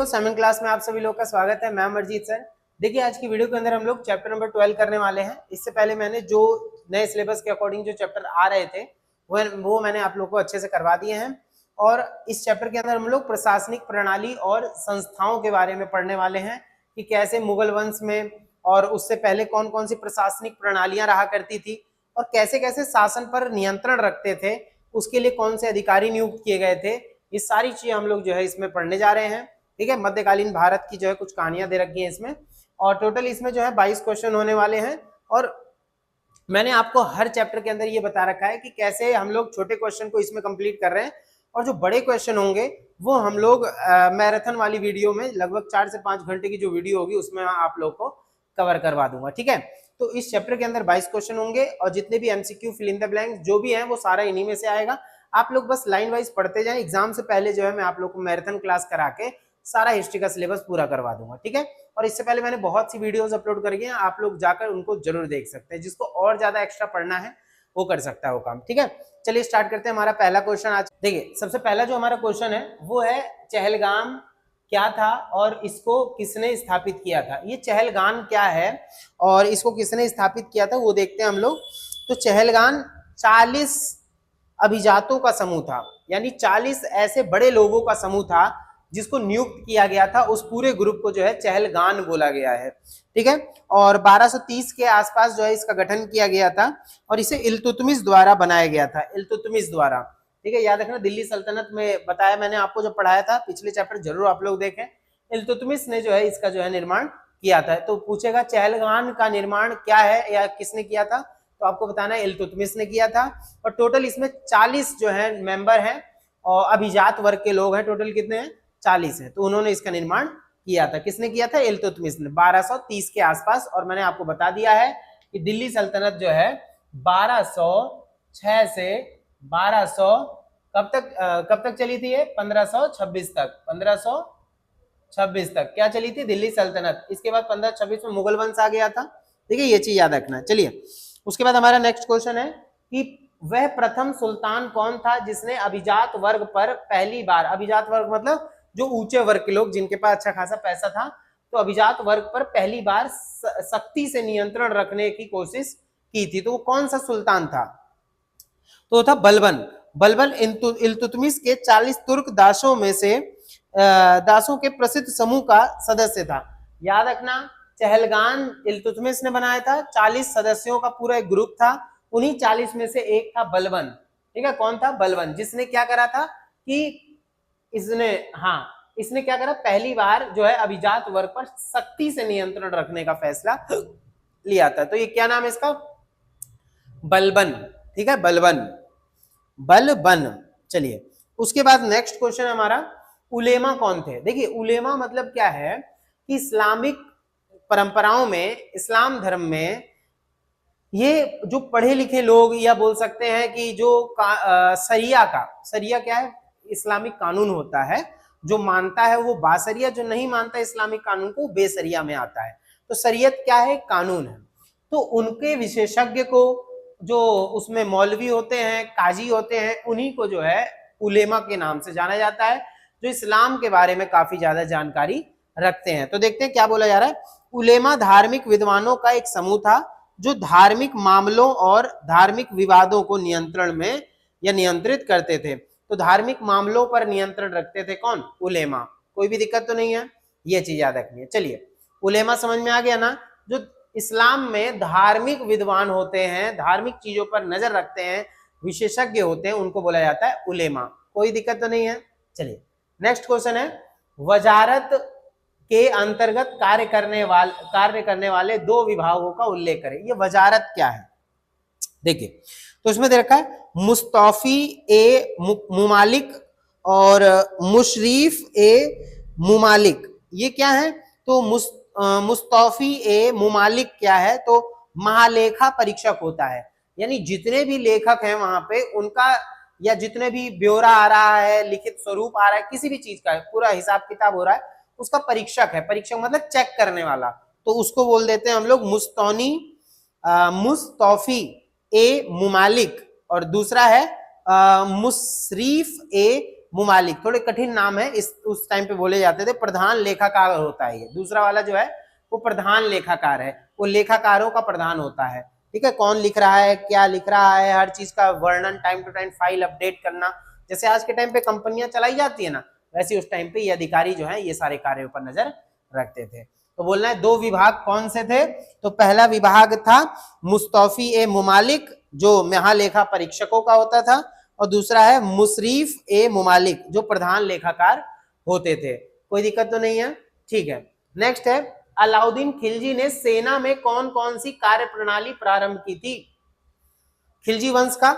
Seven class में आप सभी लोग का स्वागत है। मैं अमरजीत सर। देखिए आज की वीडियो के अंदर हम लोग चैप्टर नंबर 12 करने वाले हैं। इससे पहले मैंने जो नए सिलेबस के अकॉर्डिंग जो चैप्टर आ रहे थे वो मैंने आप लोग को अच्छे से करवा दिए हैं। और इस चैप्टर के अंदर हम लोग प्रशासनिक प्रणाली और संस्थाओं के बारे में पढ़ने वाले हैं कि कैसे मुगल वंश में और उससे पहले कौन कौन सी प्रशासनिक प्रणालियां रहा करती थी और कैसे कैसे शासन पर नियंत्रण रखते थे, उसके लिए कौन से अधिकारी नियुक्त किए गए थे। ये सारी चीजें हम लोग जो है इसमें पढ़ने जा रहे हैं। ठीक है, मध्यकालीन भारत की जो है कुछ कहानियां दे रखी हैं इसमें, और टोटल इसमें जो है 22 क्वेश्चन होने वाले हैं। और मैंने आपको हर चैप्टर के अंदर ये बता रखा है कि कैसे हम लोग छोटे क्वेश्चन को इसमें कंप्लीट कर रहे हैं और जो बड़े क्वेश्चन होंगे वो हम लोग मैराथन वाली वीडियो में लगभग 4 से 5 घंटे की जो वीडियो होगी उसमें आप लोग को कवर करवा दूंगा। ठीक है, तो इस चैप्टर के अंदर 22 क्वेश्चन होंगे और जितने भी MCQ fill in the blanks जो भी है वो सारा इन्हीं में से आएगा। आप लोग बस लाइन वाइज पढ़ते जाएं। एग्जाम से पहले जो है मैं आप लोग को मैराथन क्लास करा के सारा हिस्ट्री का सिलेबस पूरा करवा दूंगा। ठीक है, और इससे पहले मैंने बहुत सी वीडियोस अपलोड करी हैं, आप लोग जाकर उनको जरूर देख सकते हैं। जिसको और ज्यादा एक्स्ट्रा पढ़ना है वो कर सकता है वो काम। ठीक है, चलिए स्टार्ट करते हैं। हमारा पहला क्वेश्चन आज देखिए, सबसे पहला जो हमारा क्वेश्चन है वो है चहलगाम क्या था और इसको किसने स्थापित किया था। ये चहलगाम क्या है और इसको किसने स्थापित किया था वो देखते हैं हम लोग। तो चहलगाम 40 अभिजातों का समूह था, यानी 40 ऐसे बड़े लोगों का समूह था जिसको नियुक्त किया गया था। उस पूरे ग्रुप को जो है चहलगाम बोला गया है। ठीक है, और 1230 के आसपास जो है इसका गठन किया गया था और इसे इल्तुतमिश द्वारा बनाया गया था। इल्तुतमिश द्वारा, ठीक है, याद रखना दिल्ली सल्तनत में बताया मैंने आपको जब पढ़ाया था पिछले चैप्टर, जरूर आप लोग देखें। इल्तुतमिश ने जो है इसका जो है निर्माण किया था। तो पूछेगा चहलगाम का निर्माण क्या है या किसने किया था, तो आपको बताना है इल्तुतमिश ने किया था। और टोटल इसमें 40 जो है मेंबर हैं और अभिजात वर्ग के लोग हैं। टोटल कितने हैं? 40 है। तो उन्होंने इसका निर्माण किया था। किसने किया था? इल्तुतमिश ने 1230 के आसपास। और मैंने आपको बता दिया है कि दिल्ली सल्तनत जो है 1206 से 1200 कब तक चली थी? ये 1526 तक। 1526 तक क्या चली थी? दिल्ली सल्तनत। इसके बाद 1526 में मुगल वंश आ गया था। ठीक है, ये चीज याद रखना। चलिए उसके बाद हमारा नेक्स्ट क्वेश्चन है कि वह प्रथम सुल्तान कौन था जिसने अभिजात वर्ग पर पहली बार, अभिजात वर्ग मतलब जो ऊंचे वर्ग के लोग जिनके पास अच्छा खासा पैसा था, तो अभिजात वर्ग पर पहली बार सख्ती से नियंत्रण रखने की कोशिश की थी। तो वो कौन सा सुल्तान था? तो वो था बलबन। बलबन इल्तुतमिश के 40 तुर्क दासों में से दासों के प्रसिद्ध समूह का सदस्य था। याद रखना, चहलगाम इल्तुतमिश ने बनाया था। 40 सदस्यों का पूरा एक ग्रुप था। उन्हीं 40 में से एक था बलबन। ठीक है, कौन था? बलबन, जिसने क्या करा था कि इसने क्या करा, पहली बार जो है अभिजात वर्ग पर सख्ती से नियंत्रण रखने का फैसला लिया था। तो ये क्या नाम है इसका? बलबन। ठीक है, बलबन, बलबन। चलिए उसके बाद नेक्स्ट क्वेश्चन हमारा, उलेमा कौन थे? देखिए उलेमा मतलब क्या है कि इस्लामिक परंपराओं में, इस्लाम धर्म में ये जो पढ़े लिखे लोग, या बोल सकते हैं कि जो सरिया क्या है? इस्लामिक कानून होता है। जो मानता है वो बासरिया, जो नहीं मानता इस्लामिक कानून को बेसरिया में आता है। तो शरीयत क्या है? कानून है। तो उनके विशेषज्ञ को, जो उसमें मौलवी होते हैं, काजी होते हैं, उन्हीं को जो है उलेमा के नाम से जाना जाता है, जो इस्लाम के बारे में काफी ज्यादा जानकारी रखते हैं। तो देखते हैं क्या बोला जा रहा है। उलेमा धार्मिक विद्वानों का एक समूह था जो धार्मिक मामलों और धार्मिक विवादों को नियंत्रण में या नियंत्रित करते थे। तो धार्मिक मामलों पर नियंत्रण रखते थे कौन? उलेमा। कोई भी दिक्कत तो नहीं है, ये चीज याद रखनी है। चलिए उलेमा समझ में आ गया ना? जो इस्लाम में धार्मिक विद्वान होते हैं, धार्मिक चीजों पर नजर रखते हैं, विशेषज्ञ होते हैं, उनको बोला जाता है उलेमा। कोई दिक्कत तो नहीं है। चलिए नेक्स्ट क्वेश्चन है, वजारत के अंतर्गत कार्य करने वाले 2 विभागों का उल्लेख करें। ये वजारत क्या है? देखिए तो इसमें दे रखा है मुस्तौफी ए मुमालिक और मुशरीफ ए मुमालिक। ये क्या है? तो मुस्तौफी ए मुमालिक क्या है? तो महालेखा परीक्षक होता है, यानी जितने भी लेखक हैं वहां पे उनका, या जितने भी ब्यौरा आ रहा है, लिखित स्वरूप आ रहा है, किसी भी चीज का पूरा हिसाब किताब हो रहा है, उसका परीक्षक है। परीक्षक मतलब चेक करने वाला। तो उसको बोल देते हैं हम लोग मुस्तौफी ए मुमालिक, और दूसरा है मुशरीफ ए मुमालिक, थोड़े कठिन नाम है, इस उस टाइम पे बोले जाते थे। प्रधान लेखाकार होता है ये, दूसरा वाला जो है वो प्रधान लेखाकार है, वो लेखाकारों का प्रधान होता है। ठीक है, कौन लिख रहा है, क्या लिख रहा है, हर चीज का वर्णन, time to time file update करना, जैसे आज के टाइम पे कंपनियां चलाई जाती है ना, वैसे उस टाइम पे ये अधिकारी जो है ये सारे कार्यों पर नजर रखते थे। तो बोलना है 2 विभाग कौन से थे, तो पहला विभाग था मुस्तौफी ए मुमालिक जो महालेखा परीक्षकों का होता था, और दूसरा है मुशरीफ ए मुमालिक जो प्रधान लेखाकार होते थे। कोई दिक्कत तो नहीं है, ठीक है। नेक्स्ट है अलाउद्दीन खिलजी ने सेना में कौन कौन सी कार्य प्रणाली प्रारंभ की थी। खिलजी वंश का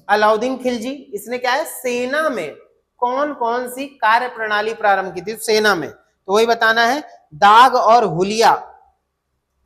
अलाउद्दीन खिलजी, इसने क्या है सेना में कौन कौन सी कार्य प्रणाली प्रारंभ की थी सेना में, तो वही बताना है। दाग और हुलिया,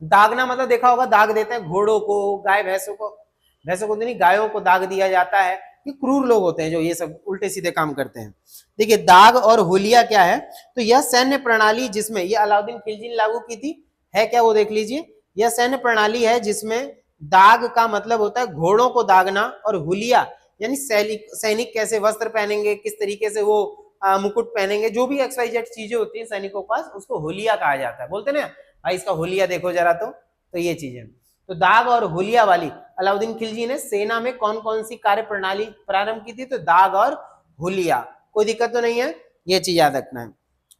दागना मतलब देखा होगा, दाग देते हैं घोड़ों को, गाय भैंसों को नहीं, गायों को दाग दिया जाता है। ये क्रूर लोग होते हैं जो ये सब उल्टे सीधे काम करते हैं। देखिए दाग और हुलिया क्या है, तो यह सैन्य प्रणाली जिसमें ये अलाउद्दीन खिलजी ने लागू की थी, है क्या वो देख लीजिए। यह सैन्य प्रणाली है जिसमें दाग का मतलब होता है घोड़ों को दागना, और हुलिया यानी सैनिक कैसे वस्त्र पहनेंगे, किस तरीके से वो मुकुट पहनेंगे, जो भी XYZ चीजें होती है सैनिकों के पास, उसको हुलिया कहा जाता है। बोलते ना भाई इसका हुलिया देखो जरा, तो ये चीजें। तो दाग और हुलिया वाली अलाउद्दीन खिलजी ने सेना में कौन कौन सी कार्य प्रणाली प्रारंभ की थी, तो दाग और हुलिया। कोई दिक्कत तो नहीं है, ये चीज याद रखना है।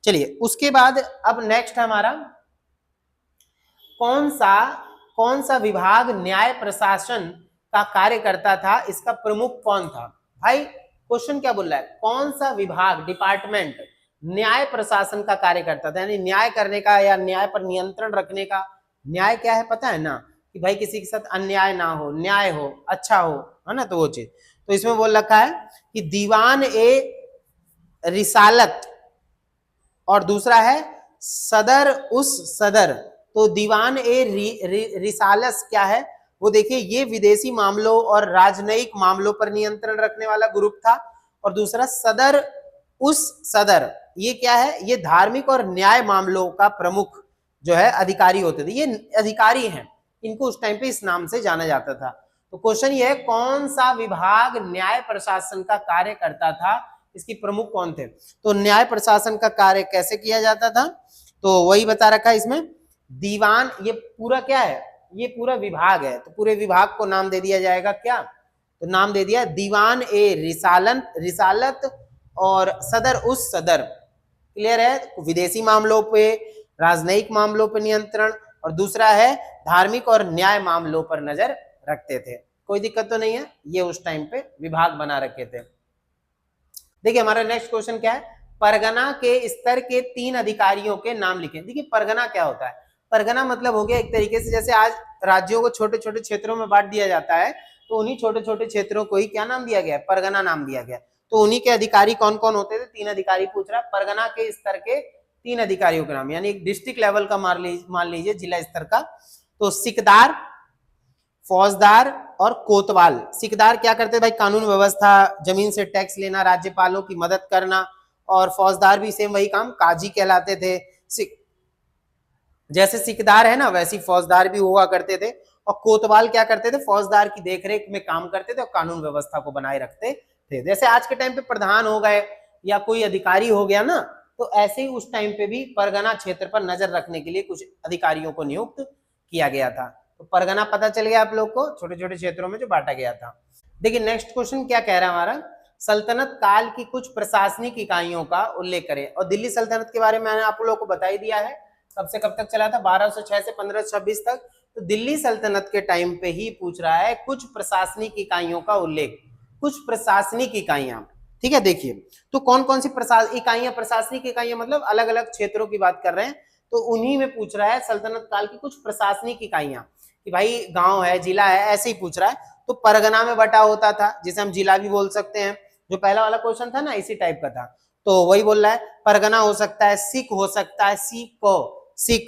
चलिए उसके बाद अब नेक्स्ट है हमारा कौन सा विभाग न्याय प्रशासन का कार्य करता था, इसका प्रमुख कौन था। भाई क्वेश्चन क्या बोल रहा है, कौन सा विभाग डिपार्टमेंट न्याय प्रशासन का कार्य करता था, यानी न्याय करने का या न्याय पर नियंत्रण रखने का। न्याय क्या है पता है ना, कि भाई किसी के साथ अन्याय ना हो, न्याय हो, अच्छा हो, है ना, तो वो चीज। तो इसमें बोल रखा है कि दीवान ए रिसालत और दूसरा है सदर उस सदर। तो दीवान ए रिसालस क्या है, वो देखिए ये विदेशी मामलों और राजनयिक मामलों पर नियंत्रण रखने वाला ग्रुप था, और दूसरा सदर उस सदर, ये क्या है, ये धार्मिक और न्याय मामलों का प्रमुख जो है अधिकारी होते थे। ये अधिकारी हैं, इनको उस टाइम पे इस नाम से जाना जाता था। तो क्वेश्चन ये है कौन सा विभाग न्याय प्रशासन का कार्य करता था, इसकी प्रमुख कौन थे। तो न्याय प्रशासन का कार्य कैसे किया जाता था, तो वही बता रखा है इसमें। दीवान, ये पूरा क्या है, ये पूरा विभाग है, तो पूरे विभाग को नाम दे दिया जाएगा क्या, तो नाम दे दिया दीवान ए रिसालत और सदर उस सदर। क्लियर है, विदेशी मामलों पे, राजनयिक मामलों पर नियंत्रण, और दूसरा है धार्मिक और न्याय मामलों पर नजर रखते थे। कोई दिक्कत तो नहीं है, ये उस टाइम पे विभाग बना रखे थे। देखिए हमारा नेक्स्ट क्वेश्चन क्या है, परगना के स्तर के 3 अधिकारियों के नाम लिखें। देखिए परगना क्या होता है, परगना मतलब हो गया एक तरीके से जैसे आज राज्यों को छोटे छोटे क्षेत्रों में बांट दिया जाता है, तो उन्हीं छोटे छोटे क्षेत्रों को ही क्या नाम दिया गया, परगना नाम दिया गया। तो उन्हीं के अधिकारी कौन कौन होते थे, 3 अधिकारी पूछ रहा है। परगना के स्तर के 3 अधिकारियों के नाम, यानी एक डिस्ट्रिक्ट लेवल का मान लीजिए जिला स्तर का, तो सिकदार, फौजदार और कोतवाल। सिकदार क्या करते भाई, कानून व्यवस्था, जमीन से टैक्स लेना, राज्यपालों की मदद करना, और फौजदार भी सेम वही काम, काजी कहलाते थे। जैसे सिकदार है ना वैसे फौजदार भी हुआ करते थे, और कोतवाल क्या करते थे, फौजदार की देखरेख में काम करते थे और कानून व्यवस्था को बनाए रखते थे। जैसे आज के टाइम पे प्रधान हो गए या कोई अधिकारी हो गया ना, तो ऐसे ही उस टाइम पे भी परगना क्षेत्र पर नजर रखने के लिए कुछ अधिकारियों को नियुक्त किया गया था। तो परगना पता चल गया आप लोग को, छोटे छोटे क्षेत्रों में जो बांटा गया था। देखिए नेक्स्ट क्वेश्चन क्या कह रहा है हमारा, सल्तनत काल की कुछ प्रशासनिक इकाइयों का उल्लेख करें। और दिल्ली सल्तनत के बारे में मैंने आप लोगों को बता ही दिया है, कब से कब तक चला था, 1206 से 1526 तक। तो दिल्ली सल्तनत के टाइम पे ही पूछ रहा है कुछ प्रशासनिक इकाइयों का उल्लेख, कुछ प्रशासनिक इकाइयां। ठीक है, देखिए तो कौन कौन सी प्रशासनिक इकाइयां मतलब अलग अलग क्षेत्रों की बात कर रहे हैं, तो उन्हीं में पूछ रहा है सल्तनत काल की कुछ प्रशासनिक इकाइयां, कि भाई गांव है, जिला है, ऐसे ही पूछ रहा है। तो परगना में बटा होता था, जिसे हम जिला भी बोल सकते हैं, जो पहला वाला क्वेश्चन था ना इसी टाइप का था। तो वही बोल रहा है, परगना हो सकता है, सिख हो सकता है, सिख,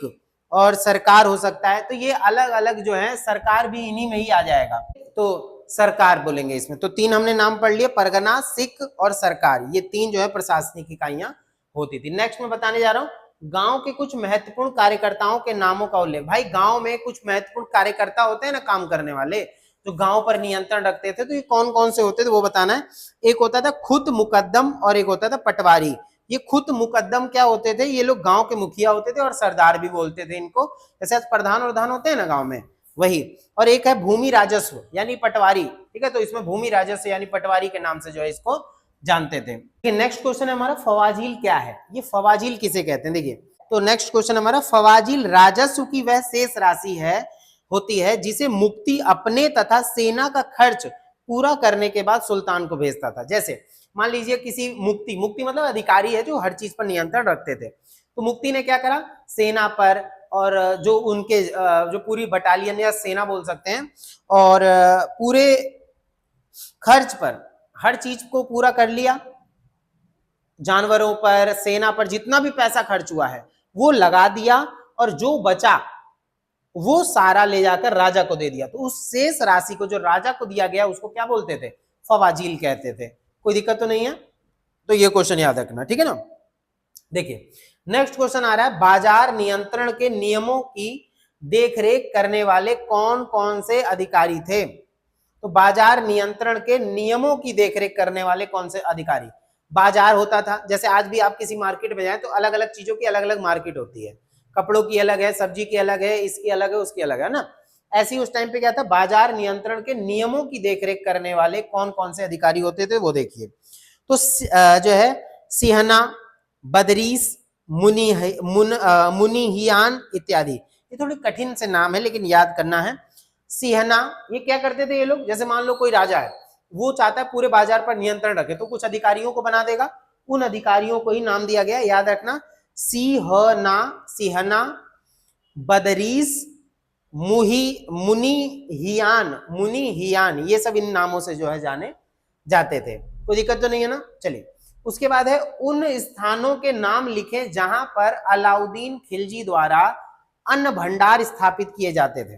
और सरकार हो सकता है। तो ये अलग अलग जो है, सरकार भी इन्हीं में ही आ जाएगा, तो सरकार बोलेंगे इसमें। तो 3 हमने नाम पढ़ लिए, परगना, सिख और सरकार, ये 3 जो है प्रशासनिक इकाइयां होती थी। नेक्स्ट में बताने जा रहा हूँ गांव के कुछ महत्वपूर्ण कार्यकर्ताओं के नामों का उल्लेख। भाई गांव में कुछ महत्वपूर्ण कार्यकर्ता होते हैं ना, काम करने वाले, जो गांव पर नियंत्रण रखते थे। तो ये कौन कौन से होते थे वो बताना है। एक होता था खुद मुकद्दम और एक होता था पटवारी। ये खुद मुकद्दम क्या होते थे, ये लोग गांव के मुखिया होते थे और सरदार भी बोलते थे इनको, जैसे आज प्रधान प्रधान होते हैं ना गांव में, वही। और एक है भूमि राजस्व यानी पटवारी, ठीक है, तो इसमें भूमि राजस्व यानी पटवारी के नाम से जो है इसको जानते थे। नेक्स्ट क्वेश्चन है हमारा फवाजील क्या है, ये फवाजील किसे कहते हैं। देखिए तो नेक्स्ट क्वेश्चन हमारा फवाजील राजस्व की वह शेष राशि है होती है जिसे मुक्ति अपने तथा सेना का खर्च पूरा करने के बाद सुल्तान को भेजता था। जैसे मान लीजिए किसी मुक्ति, मुक्ति मतलब अधिकारी है जो हर चीज पर नियंत्रण रखते थे, तो मुक्ति ने क्या करा, सेना पर और जो उनके जो पूरी बटालियन या सेना बोल सकते हैं, और पूरे खर्च पर हर चीज को पूरा कर लिया, जानवरों पर, सेना पर जितना भी पैसा खर्च हुआ है वो लगा दिया, और जो बचा वो सारा ले जाकर राजा को दे दिया। तो उस शेष राशि को जो राजा को दिया गया उसको क्या बोलते थे, फवाजील कहते थे। कोई दिक्कत तो नहीं है, तो ये क्वेश्चन याद रखना, ठीक है ना। देखिए नेक्स्ट क्वेश्चन आ रहा है, बाजार नियंत्रण के नियमों की देखरेख करने वाले कौन कौन से अधिकारी थे। तो बाजार नियंत्रण के नियमों की देखरेख करने वाले कौन से अधिकारी, बाजार होता था, जैसे आज भी आप किसी मार्केट में जाएं तो अलग अलग चीजों की अलग अलग मार्केट होती है, कपड़ों की अलग है, सब्जी की अलग है, इसकी अलग है, उसकी अलग है ना। ऐसे ही उस टाइम पे क्या था, बाजार नियंत्रण के नियमों की देखरेख करने वाले कौन कौन से अधिकारी होते थे वो देखिए। तो जो है सिहना, बदरीस, मुनिहियान इत्यादि। ये थोड़े कठिन से नाम है लेकिन याद करना है। सिहना ये क्या करते थे ये लोग, जैसे मान लो कोई राजा है वो चाहता है पूरे बाजार पर नियंत्रण रखे, तो कुछ अधिकारियों को बना देगा, उन अधिकारियों को ही नाम दिया गया, याद रखना, सिहना, बदरीस, मुनिहियान, ये सब इन नामों से जो है जाने जाते थे। कोई दिक्कत तो नहीं है ना। चलिए उसके बाद है उन स्थानों के नाम लिखे जहां पर अलाउद्दीन खिलजी द्वारा अन्न भंडार स्थापित किए जाते थे।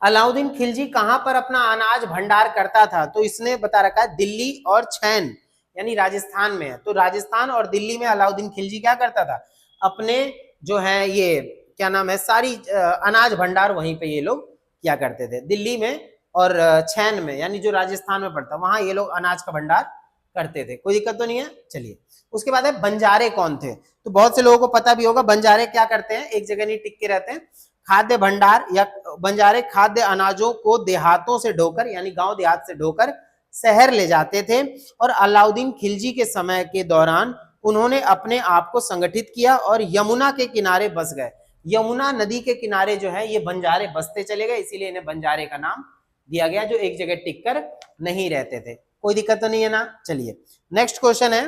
अलाउद्दीन खिलजी कहां पर अपना अनाज भंडार करता था, तो इसने बता रखा है दिल्ली और छैन यानी राजस्थान में है। तो राजस्थान और दिल्ली में अलाउद्दीन खिलजी क्या करता था, अपने जो है ये क्या नाम है सारी अनाज भंडार वहीं पे ये लोग क्या करते थे, दिल्ली में और छैन में यानी जो राजस्थान में पड़ता वहां ये लोग अनाज का भंडार करते थे। कोई दिक्कत तो नहीं है। चलिए उसके बाद है बंजारे कौन थे, तो बहुत से लोगों को पता भी होगा बंजारे क्या करते हैं, एक जगह नहीं टिक के रहते हैं। खाद्य भंडार या बंजारे खाद्य अनाजों को देहातों से ढोकर यानी गांव देहात से ढोकर शहर ले जाते थे, और अलाउद्दीन खिलजी के समय के दौरान उन्होंने अपने आप को संगठित किया और यमुना के किनारे बस गए। यमुना नदी के किनारे जो है ये बंजारे बसते चले गए, इसीलिए इन्हें बंजारे का नाम दिया गया, जो एक जगह टिक कर नहीं रहते थे। कोई दिक्कत तो नहीं है ना। चलिए नेक्स्ट क्वेश्चन है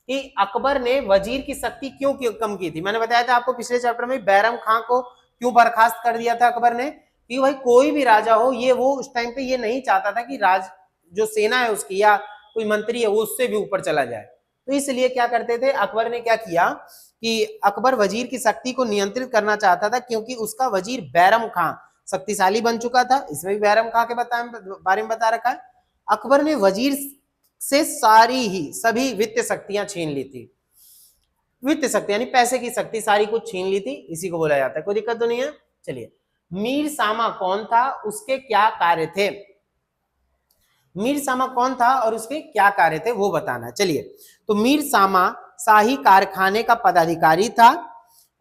कि अकबर ने वजीर की शक्ति क्यों कम की थी। मैंने बताया था आपको पिछले चैप्टर में, बैरम खां को क्यों बर्खास्त कर दिया था अकबर ने, कि भाई कोई भी राजा हो ये वो उस टाइम पे ये नहीं चाहता था कि राज जो सेना है उसकी या कोई मंत्री है वो उससे भी ऊपर चला जाए। तो इसलिए क्या करते थे, अकबर ने क्या किया कि अकबर वजीर की शक्ति को नियंत्रित करना चाहता था, क्योंकि उसका वजीर बैरम खां शक्तिशाली बन चुका था। इसमें भी बैरम खां के बारे में बता रखा है। अकबर ने वजीर से सभी वित्तीय शक्तियां छीन ली थी, वित्तीय शक्ति यानी पैसे की शक्ति सारी कुछ छीन ली थी, इसी को बोला जाता है। कोई दिक्कत तो नहीं है। चलिए मीर सामा कौन था, उसके क्या कार्य थे, मीर सामा कौन था और उसके क्या कार्य थे वो बताना है। चलिए तो मीर सामा शाही कारखाने का पदाधिकारी था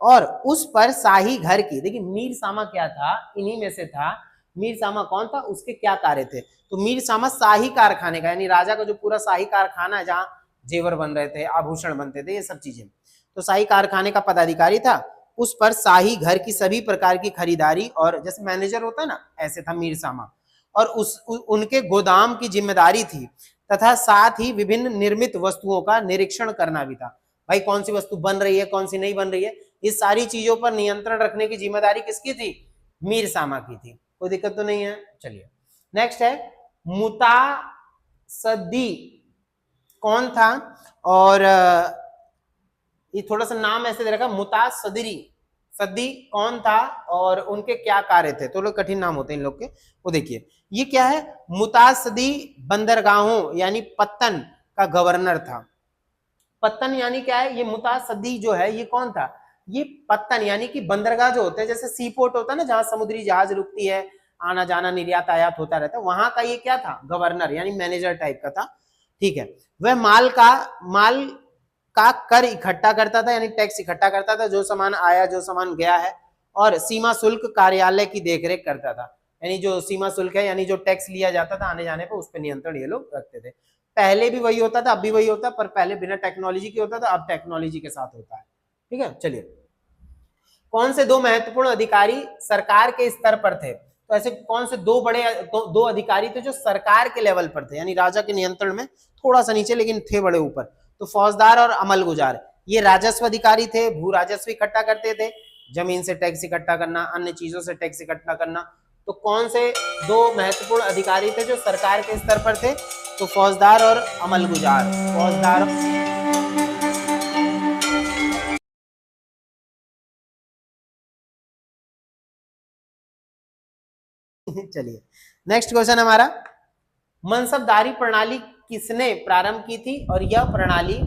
और उस पर शाही घर की, देखिए मीर सामा क्या था, इन्हीं में से था। मीर सामा कौन था, उसके क्या कार्य थे, तो मीर सामा शाही कारखाने का यानी राजा का जो पूरा शाही कारखाना है जहाँ जेवर बन रहे थे, आभूषण बनते थे, ये सब चीजें, तो शाही कारखाने का पदाधिकारी था। उस पर शाही घर की सभी प्रकार की खरीदारी और जैसे मैनेजर होता है ना, ऐसे था मीर सामा, और उनके गोदाम की जिम्मेदारी थी, तथा साथ ही विभिन्न निर्मित वस्तुओं का निरीक्षण करना भी था। भाई कौन सी वस्तु बन रही है कौन सी नहीं बन रही है, इस सारी चीजों पर नियंत्रण रखने की जिम्मेदारी किसकी थी, मीर सामा की थी। कोई दिक्कत तो नहीं है। चलिए नेक्स्ट है मुतासदी कौन था, और ये थोड़ा सा नाम ऐसे दे रखा, मुतासदी सदी कौन था और उनके क्या कार्य थे, तो लोग कठिन नाम होते हैं इन लोग के, वो देखिए ये क्या है, मुतासदी बंदरगाहों यानी पत्तन का गवर्नर था। पत्तन यानी क्या है, ये मुतासदी जो है ये कौन था, ये पत्तन यानी कि बंदरगाह जो होते हैं, जैसे सी पोर्ट होता है ना जहां समुद्री जहाज रुकती है, आना जाना निर्यात आयात होता रहता है, वहां का ये क्या था, गवर्नर यानी मैनेजर टाइप का था। ठीक है, वह माल का कर इकट्ठा करता था यानी टैक्स इकट्ठा करता था, जो सामान आया जो सामान गया है, और सीमा शुल्क कार्यालय की देखरेख करता था, यानी जो सीमा शुल्क है यानी जो टैक्स लिया जाता था आने जाने पर, उस पर नियंत्रण ये लोग रखते थे। पहले भी वही होता था, अब भी वही होता, पर पहले बिना टेक्नोलॉजी के होता था, अब टेक्नोलॉजी के साथ होता है। ठीक है, चलिए, कौन से दो महत्वपूर्ण अधिकारी सरकार के स्तर पर थे, तो ऐसे कौन से दो बड़े दो अधिकारी थे जो सरकार के लेवल पर थे, यानी राजा के नियंत्रण में थोड़ा सा नीचे लेकिन थे बड़े ऊपर, तो फौजदार और अमलगुजार। ये राजस्व अधिकारी थे, भू राजस्व इकट्ठा करते थे, जमीन से टैक्स इकट्ठा करना, अन्य चीजों से टैक्स इकट्ठा करना। तो कौन से दो महत्वपूर्ण अधिकारी थे जो सरकार के स्तर पर थे, तो फौजदार और अमलगुजार। फौजदार चलिए, नेक्स्ट क्वेश्चन हमारा, मनसबदारी प्रणाली किसने प्रारंभ की थी और यह प्रणाली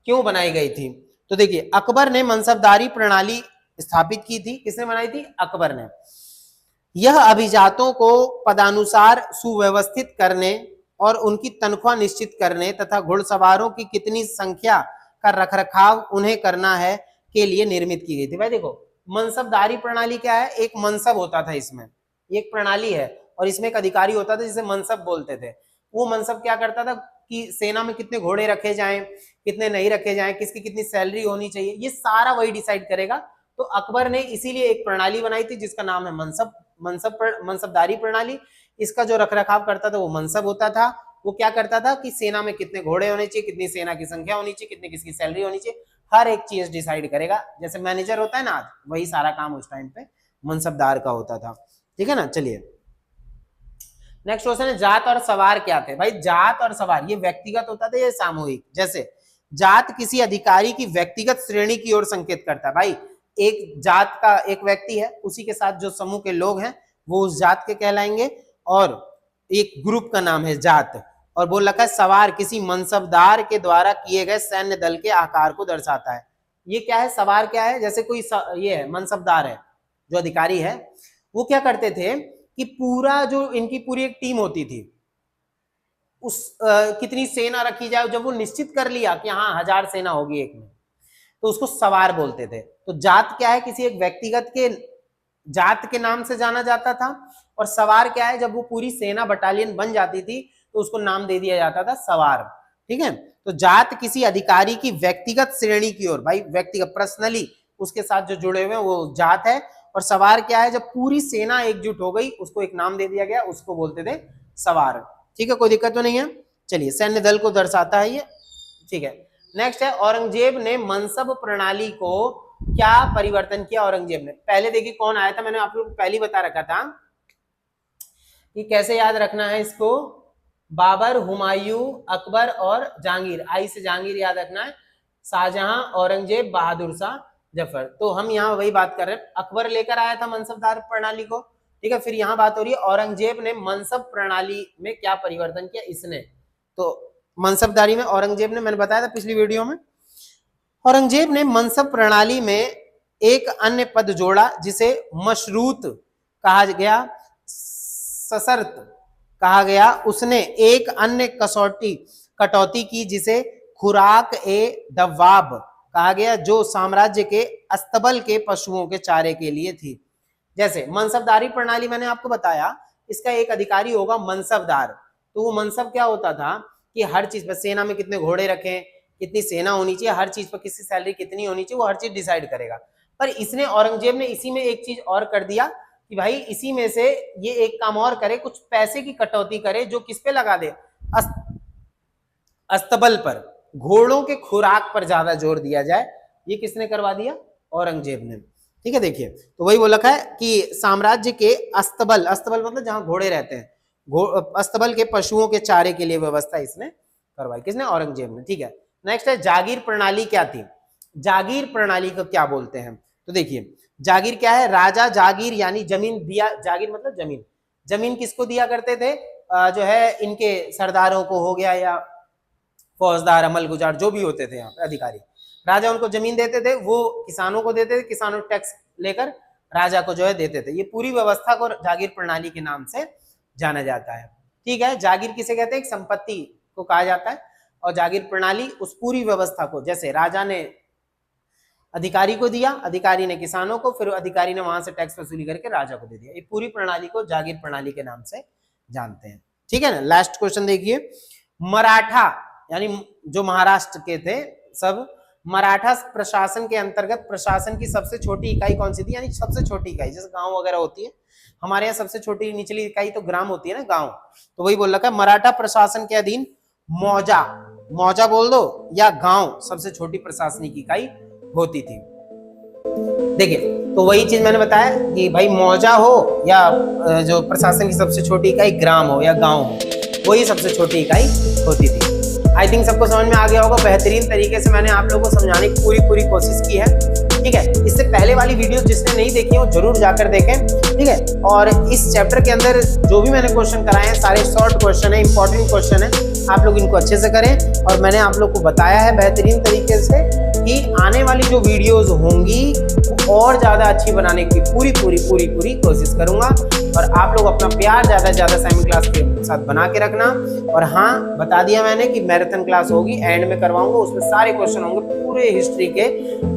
क्यों बनाई गई थी? तो देखिए, अकबर ने मनसबदारी प्रणाली स्थापित की थी। किसने बनाई थी? अकबर ने। यह अभिजातों को पदानुसार सुव्यवस्थित करने और उनकी तनख्वाह निश्चित करने तथा घुड़सवारों की कितनी संख्या का रखरखाव उन्हें करना है के लिए निर्मित की गई थी। भाई देखो, मनसबदारी प्रणाली क्या है? एक मनसब होता था, इसमें एक प्रणाली है और इसमें एक अधिकारी होता था जिसे मनसब बोलते थे। वो मनसब क्या करता था कि सेना में कितने घोड़े रखे जाएं, कितने नहीं रखे जाएं, किसकी कितनी सैलरी होनी चाहिए, ये सारा वही डिसाइड करेगा। तो अकबर ने इसीलिए एक प्रणाली बनाई थी जिसका नाम है मनसबदारी प्रणाली। इसका जो रखरखाव करता था वो मनसब होता था। वो क्या करता था कि सेना में कितने घोड़े होने चाहिए, कितनी सेना की संख्या होनी चाहिए, कितनी किसकी सैलरी होनी चाहिए, हर एक चीज डिसाइड करेगा। जैसे मैनेजर होता है ना आज, वही सारा काम उस टाइम पे मनसबदार का होता था। ठीक है ना, चलिए नेक्स्ट क्वेश्चन है, जात और सवार क्या थे? भाई जात और सवार ये व्यक्तिगत होता था या सामूहिक? जैसे जात किसी अधिकारी की व्यक्तिगत श्रेणी की ओर संकेत करता है। भाई एक जात का एक व्यक्ति है, उसी के साथ जो समूह के लोग हैं वो उस जात के कहलाएंगे, और एक ग्रुप का नाम है जात। और बोल रखा है सवार किसी मनसबदार के द्वारा किए गए सैन्य दल के आकार को दर्शाता है। ये क्या है? सवार क्या है? जैसे कोई ये है मनसबदार है, जो अधिकारी है, वो क्या करते थे कि पूरा जो इनकी पूरी एक टीम होती थी, उस कितनी सेना रखी जाए, जब वो निश्चित कर लिया कि हाँ 1000 सेना होगी एक में, तो उसको सवार बोलते थे। तो जात क्या है? किसी एक व्यक्तिगत के जात के नाम से जाना जाता था। और सवार क्या है? जब वो पूरी सेना बटालियन बन जाती थी तो उसको नाम दे दिया जाता था सवार। ठीक है, तो जात किसी अधिकारी की व्यक्तिगत श्रेणी की ओर, भाई व्यक्तिगत पर्सनली उसके साथ जो जुड़े हुए हैं वो जात है। और सवार क्या है? जब पूरी सेना एकजुट हो गई उसको एक नाम दे दिया गया, उसको बोलते थे सवार। ठीक है, कोई दिक्कत तो नहीं है। चलिए, सैन्य दल को दर्शाता है ये। ठीक है, नेक्स्ट है, औरंगजेब ने मनसब प्रणाली को क्या परिवर्तन किया? औरंगजेब ने पहले, देखिए कौन आया था, मैंने आप लोग को पहले बता रखा था कि कैसे याद रखना है इसको। बाबर, हुमायूं, अकबर और जहांगीर। आई से जहांगीर याद रखना है, शाहजहां, औरंगजेब, बहादुर शाह, जफर। तो हम यहाँ वही बात कर रहे हैं, अकबर लेकर आया था मनसबदार प्रणाली को। ठीक है, फिर यहाँ बात हो रही है औरंगजेब ने मनसब प्रणाली में क्या परिवर्तन किया इसने। तो मनसबदारी में औरंगजेब ने, मैंने बताया था पिछली वीडियो में, औरंगजेब ने मनसब प्रणाली में एक अन्य पद जोड़ा जिसे मशरूत कहा गया, सशर्त कहा गया। उसने एक अन्य कटौती की जिसे खुराक ए दवाब कहा गया, जो साम्राज्य के अस्तबल के पशुओं के चारे के लिए थी। जैसे मनसबदारी प्रणाली मैंने आपको बताया, इसका एक अधिकारी होगा मनसबदार। तो वो मनसब क्या होता था कि हर चीज पर, सेना में कितने घोड़े रखें, कितनी सेना होनी चाहिए, हर चीज पर किसकी सैलरी कितनी होनी चाहिए, वो हर चीज डिसाइड करेगा। पर इसने, औरंगजेब ने इसी में एक चीज और कर दिया कि भाई इसी में से ये एक काम और करे, कुछ पैसे की कटौती करे, जो किस पे लगा दे, अस्तबल पर, घोड़ों के खुराक पर ज्यादा जोर दिया जाए। ये किसने करवा दिया? औरंगजेब ने। ठीक है, देखिए तो वही बोला है कि साम्राज्य के अस्तबल, अस्तबल मतलब जहां घोड़े रहते हैं, अस्तबल के पशुओं के चारे के लिए व्यवस्था इसने करवाई। किसने? औरंगजेब ने। ठीक है, नेक्स्ट है, जागीर प्रणाली क्या थी? जागीर प्रणाली को क्या बोलते हैं? तो देखिए, जागीर क्या है? राजा जागीर यानी जमीन दिया, जागीर मतलब जमीन। जमीन किसको दिया करते थे? जो है इनके सरदारों को हो गया, या फौजदार, अमल गुजार, जो भी होते थे यहाँ पे अधिकारी, राजा उनको जमीन देते थे, वो किसानों को देते थे, किसानों टैक्स लेकर राजा को जो है देते थे। ये पूरी व्यवस्था को जागीर प्रणाली के नाम से जाना जाता है। ठीक है, जागीर किसे कहते हैं? एक संपत्ति को कहा जाता है, और जागीर प्रणाली उस पूरी व्यवस्था को, जैसे राजा ने अधिकारी को दिया, अधिकारी ने किसानों को, फिर अधिकारी ने वहां से टैक्स वसूली करके राजा को दे दिया, ये पूरी प्रणाली को जागीर प्रणाली के नाम से जानते हैं। ठीक है ना। लास्ट क्वेश्चन देखिए, मराठा यानी जो महाराष्ट्र के थे सब, मराठा प्रशासन के अंतर्गत प्रशासन की सबसे छोटी इकाई कौन सी थी? यानी सबसे छोटी इकाई, जैसे गांव वगैरह होती है, हमारे यहाँ सबसे छोटी निचली इकाई तो ग्राम होती है ना, गांव, तो वही बोल रखा है मराठा प्रशासन के अधीन मौजा, मौजा बोल दो, या गांव सबसे छोटी प्रशासनिक इकाई होती थी। देखिए, तो वही चीज मैंने बताया कि भाई मौजा हो या जो प्रशासन की सबसे छोटी इकाई ग्राम हो या गांव हो, वही सबसे छोटी इकाई होती थी। आई थिंक सबको समझ में आ गया होगा। बेहतरीन तरीके से मैंने आप लोगों को समझाने की पूरी कोशिश की है। ठीक है, इससे पहले वाली वीडियो जिसने नहीं देखी वो जरूर जाकर देखें। ठीक है, और इस चैप्टर के अंदर जो भी मैंने क्वेश्चन कराए हैं सारे शॉर्ट क्वेश्चन है, इंपॉर्टेंट क्वेश्चन है, आप लोग इनको अच्छे से करें। और मैंने आप लोग को बताया है बेहतरीन तरीके से कि आने वाली जो वीडियोस होंगी और ज्यादा अच्छी बनाने की पूरी कोशिश करूंगा। और आप लोग अपना प्यार ज्यादा से ज्यादा साइमन क्लास के साथ बना के रखना। और हाँ, बता दिया मैंने कि मैराथन क्लास होगी, एंड में करवाऊंगा, उसमें सारे क्वेश्चन होंगे पूरे हिस्ट्री के,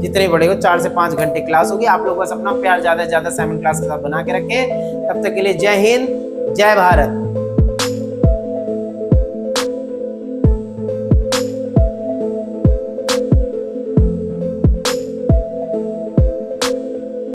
जितने बड़े हो, 4 से 5 घंटे क्लास होगी। आप लोग बस अपना प्यार ज्यादा से ज्यादा साइमन क्लास के साथ बना के रखें। तब तक के लिए जय हिंद, जय भारत।